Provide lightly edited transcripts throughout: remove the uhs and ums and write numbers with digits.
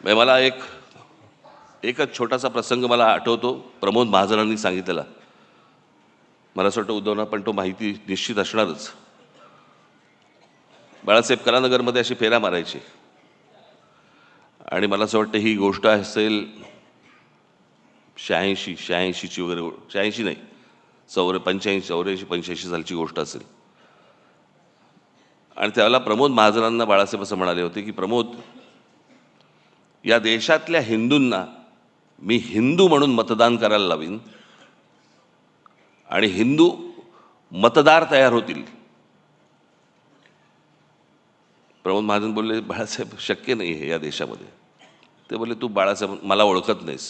मला एकच छोटासा प्रसंग मला आठवतो, प्रमोद महाजनांनी सांगितलेला. मला असं वाटतं उद्धवना पण तो माहिती निश्चित असणारच. बाळासाहेब कलानगरमध्ये अशी फेऱ्या मारायची आणि मला असं वाटतं ही गोष्ट असेल 86ची वगैरे, 86 नाही, 85 सालची गोष्ट असेल. आणि त्यावेळेला प्रमोद महाजनांना बाळासाहेब असं म्हणाले होते की प्रमोद, या देशातल्या हिंदूंना मी हिंदू म्हणून मतदान करायला लावीन आणि हिंदू मतदार तयार होतील. प्रमोद महाजन बोलले, बाळासाहेब शक्य नाही हे या देशामध्ये. ते बोलले, तू बाळासाहेब मला ओळखत नाहीस.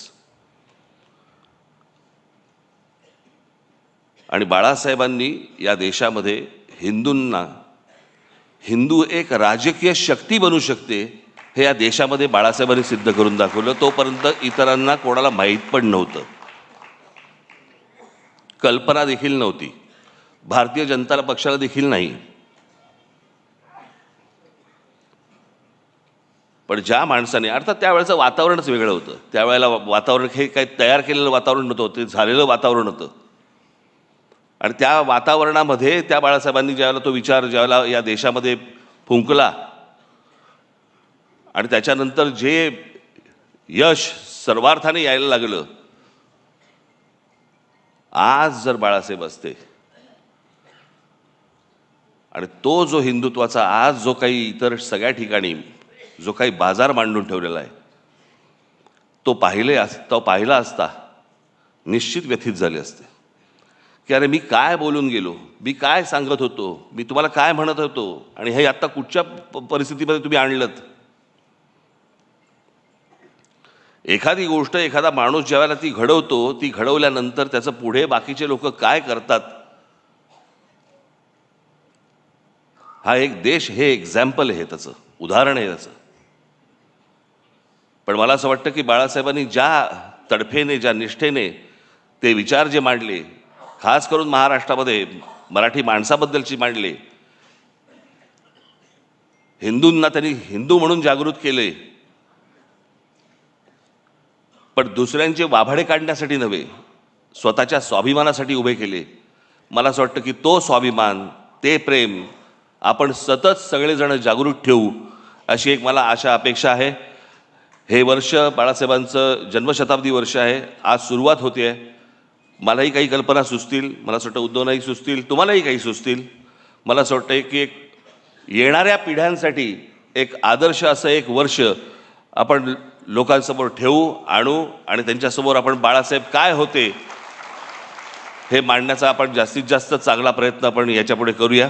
आणि बाळासाहेबांनी या देशामध्ये हिंदूंना, हिंदू एक राजकीय शक्ती बनू शकते हे या देशामध्ये बाळासाहेबांनी सिद्ध करून दाखवलं. तोपर्यंत इतरांना कोणाला माहीत पण नव्हतं, कल्पना देखील नव्हती, भारतीय जनता पक्षाला देखील नाही. पण ज्या माणसाने, अर्थात त्यावेळेचं वातावरणच वेगळं होतं. त्यावेळेला वातावरण हे काही तयार केलेलं वातावरण नव्हतं, ते झालेलं वातावरण होतं. आणि त्या वातावरणामध्ये त्या बाळासाहेबांनी ज्यावेळेला तो विचार ज्यावेळेला या देशामध्ये फुंकला आणि त्याच्यानंतर जे यश सर्वार्थाने यायला लागलं, आज जर बाळासाहेब असते आणि तो जो हिंदुत्वाचा आज जो काही इतर सगळ्या ठिकाणी जो काही बाजार मांडून ठेवलेला आहे, तो पाहिला असता निश्चित व्यथित झाले असते की अरे मी काय बोलून गेलो, मी काय सांगत होतो, मी तुम्हाला काय म्हणत होतो आणि हे आत्ता कुठच्या परिस्थितीमध्ये तुम्ही आणलं. एखादी गोष्ट, एखादा माणूस ज्यावेळेला ती घडवतो, ती घडवल्यानंतर त्याचं पुढे बाकीचे लोक काय करतात, हा एक देश, हे एक्झाम्पल आहे, त्याचं उदाहरण आहे त्याचं. पण मला असं वाटतं की बाळासाहेबांनी ज्या तडफेने, ज्या निष्ठेने ते विचार जे मांडले, खास करून महाराष्ट्रामध्ये मराठी माणसाबद्दलची मांडले, हिंदूंना त्यांनी हिंदू म्हणून जागृत केले, पण दुसऱ्यांचे वाभाडे काढण्यासाठी नव्हे, स्वतःच्या स्वाभिमानासाठी उभे केले. मला असं वाटतं की तो स्वाभिमान, ते प्रेम आपण सतत सगळेजण जागृत ठेवू, अशी एक मला आशा, अपेक्षा आहे. हे वर्ष बाळासाहेबांचं जन्मशताब्दी वर्ष आहे, आज सुरुवात होते आहे. मलाही काही कल्पना सुचतील, मला असं वाटतं उद्धवनाही सुचतील, तुम्हालाही काही सुचतील. मला असं वाटतं की एक येणाऱ्या पिढ्यांसाठी एक आदर्श असं एक वर्ष आपण लोकांसमोर ठेवू, आणू आणि त्यांच्यासमोर आपण बाळासाहेब काय होते हे मांडण्याचा आपण जास्तीत जास्त चांगला प्रयत्न आपण याच्यापुढे करूया.